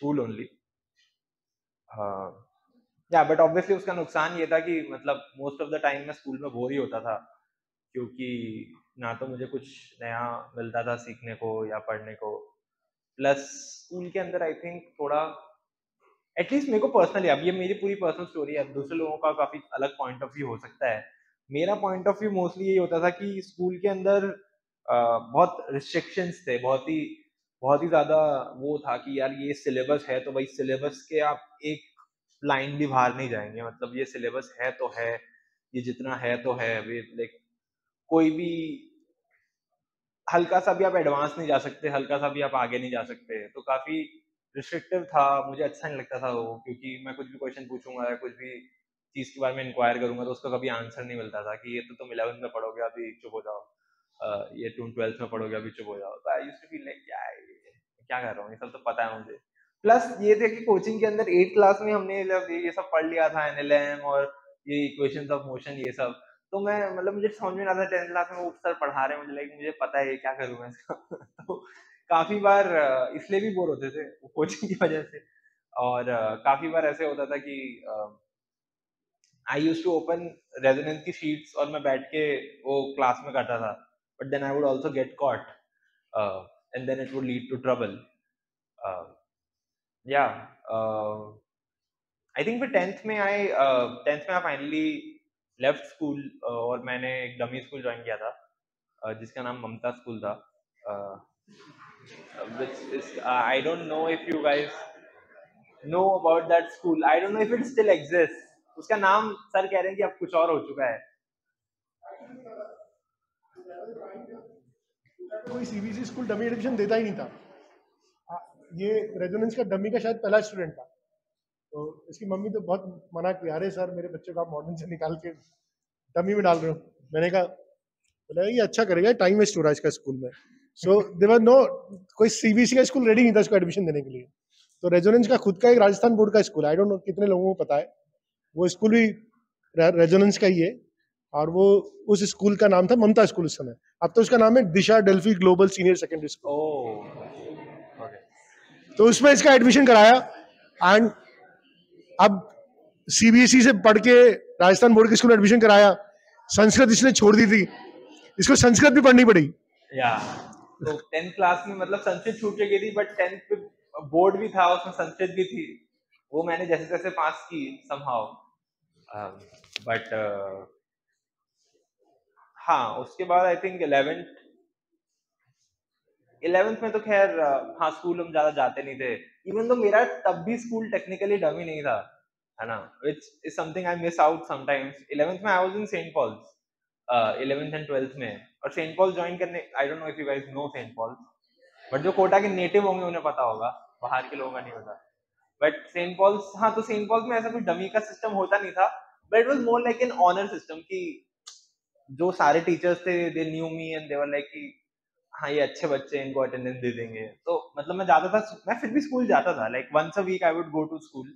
School only. या but obviously उसका नुकसान ये था कि मतलब मोस्ट ऑफ द टाइम मैं स्कूल में बोर ही होता था, क्योंकि ना तो मुझे कुछ नया मिलता था सीखने को या पढ़ने को। प्लस स्कूल के अंदर आई थिंक थोड़ा, एटलीस्ट मेरे को पर्सनली, अब ये मेरी पूरी पर्सनल स्टोरी है, दूसरे लोगों का काफी अलग पॉइंट ऑफ व्यू हो सकता है। मेरा पॉइंट ऑफ व्यू मोस्टली यही होता था कि स्कूल के अंदर बहुत रिस्ट्रिक्शंस थे, बहुत ही ज्यादा वो था कि यार ये सिलेबस है तो भाई सिलेबस के आप एक लाइन भी बाहर नहीं जाएंगे, मतलब ये सिलेबस है तो है, ये जितना है तो है, वे लाइक कोई भी हल्का सा भी आप एडवांस नहीं जा सकते, हल्का सा भी आप आगे नहीं जा सकते, तो काफी रिस्ट्रिक्टिव था। मुझे अच्छा नहीं लगता था वो, क्योंकि मैं कुछ भी क्वेश्चन पूछूंगा या कुछ भी चीज के बारे में इंक्वायर करूंगा तो उसका कभी आंसर नहीं मिलता था कि ये तो तुम 11th में पढ़ोगे अभी चुप हो जाओ, ये तुम 12th में पढ़ोगे अभी चुप हो जाओ। तो I used to feel like क्या कर रहा हूँ, ये सब तो पता है मुझे। प्लस ये थे कि कोचिंग के अंदर 8th क्लास में हमने ये सब पढ़ लिया था, एनएलएम और ये इक्वेशंस ऑफ मोशन ये सब। तो मैं मतलब मुझे समझ में नहीं आता 10th क्लास में वो सर पढ़ा रहे हैं, मुझे लाइक मुझे पता है क्या करूँ मैं इसका तो काफी बार इसलिए भी बोर होते थे कोचिंग की वजह से। और काफी बार ऐसे होता था कि I use to open Resonance की शीट्स और मैं बैठ के वो क्लास में करता था, but then I would also get caught and then it would lead to trouble. या आई थिंक फिर 10th में आई फाइनली लेफ्ट स्कूल और मैंने एक डमी स्कूल ज्वाइन किया था जिसका नाम ममता स्कूल था। which is I don't know if you guys know about that school. I don't know if it still exists. उसका नाम सर कह रहे हैं कि अब कुछ और हो चुका है। कोई सीबीएसई स्कूल डमी एडमिशन देता ही नहीं था। ये रेजोनेंस का डमी का शायद पहला स्टूडेंट था, तो इसकी मम्मी तो बहुत मना किया, अरे सर मेरे बच्चे को आप मॉडर्न से निकाल के डमी में डाल रहे हो। मैंने कहा बोला ये अच्छा करेगा, टाइम वेस्ट हो रहा है इसका स्कूल में। सो देयर नो, कोई सीबीएसई का स्कूल रेडी नहीं था इसको एडमिशन देने के लिए। तो रेजोनेंस का खुद का एक राजस्थान बोर्ड का स्कूल, आई डोंट नो कितने लोगों को पता है, वो स्कूल भी रेजोनेंस का ही है, और वो उस स्कूल का नाम था ममता स्कूल उस समय। अब तो उसका नाम है Disha Delphi global senior secondary school. Okay. तो उसमें इसका एडमिशन कराया, एंड अब सीबीएसई से पढ़ के राजस्थान बोर्ड के स्कूल में एडमिशन कराया। संस्कृत इसने छोड़ दी थी, इसको संस्कृत भी पढ़नी पड़ी। या तो 10th क्लास में मतलब संस्कृत छूट के गई थी, बट 10th बोर्ड भी था उसमें संस्कृत भी थी, वो मैंने जैसे तैसे पास की समहाउ। बट हाँ उसके बाद आई थिंक 11th में तो खैर हाँ स्कूल हम ज्यादा जाते नहीं थे, इवन तो मेरा तब भी स्कूल टेक्निकली डमी नहीं था, है ना, which is something I miss out sometimes. 11th में I was in Saint Paul's 11th and 12th में, और सेंट पॉल ज्वाइन करने, I don't know if you guys know Saint Paul's, but जो कोटा के नेटिव होंगे उन्हें पता होगा, बाहर के लोगों का नहीं पता। बट सेंट पॉल्स, हाँ तो सेंट पॉल्स में ऐसा कोई डमी का सिस्टम होता नहीं था, but it was more like an honour system कि जो सारे टीचर्स थे they knew me and they were like कि हाँ ये अच्छे बच्चे हैं, इनको अटेंडेंस दे देंगे। तो मतलब मैं जाता था, मैं फिर भी स्कूल जाता था, like once a week I would go to school.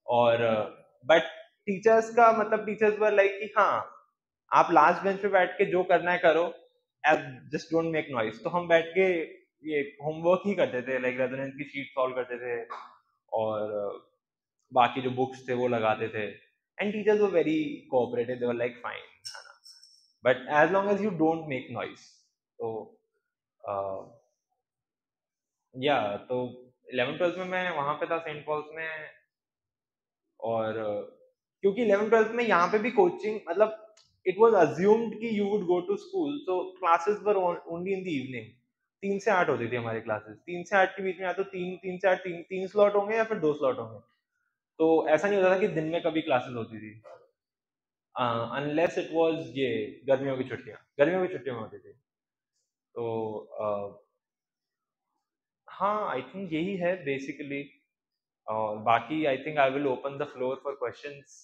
और बट टीचर्स का मतलब टीचर्स वर लाइक कि हाँ आप लास्ट बेंच पे बैठ के जो करना है करो, जस्ट डोंट मेक नॉइज। तो हम बैठ के ये होमवर्क ही करते थे, लाइक रेजोनेंस की शीट सॉल्व करते थे, और बाकी जो बुक्स थे वो लगाते थे, and teachers were very cooperative, they were like fine, है ना, but as long as you don't make noise. तो या तो 11th 12th में मैं वहां पे था सेंट पॉल्स में। और क्योंकि 11th 12th में यहाँ पे भी कोचिंग मतलब इट वाज अज्यूम्ड कि you would go to school, so classes were only in the evening. 3 से 8 होती थी हमारी क्लासेस, 3 से 8 के बीच में, या तो 3 से 8 तीन स्लॉट होंगे या फिर 2 स्लॉट होंगे। तो ऐसा नहीं होता था कि दिन में कभी क्लासेस होती थी, अनलेस इट वाज ये गर्मियों की छुट्टियों में होती थी। तो हाँ आई थिंक यही है बेसिकली, और बाकी I think I will open the floor for questions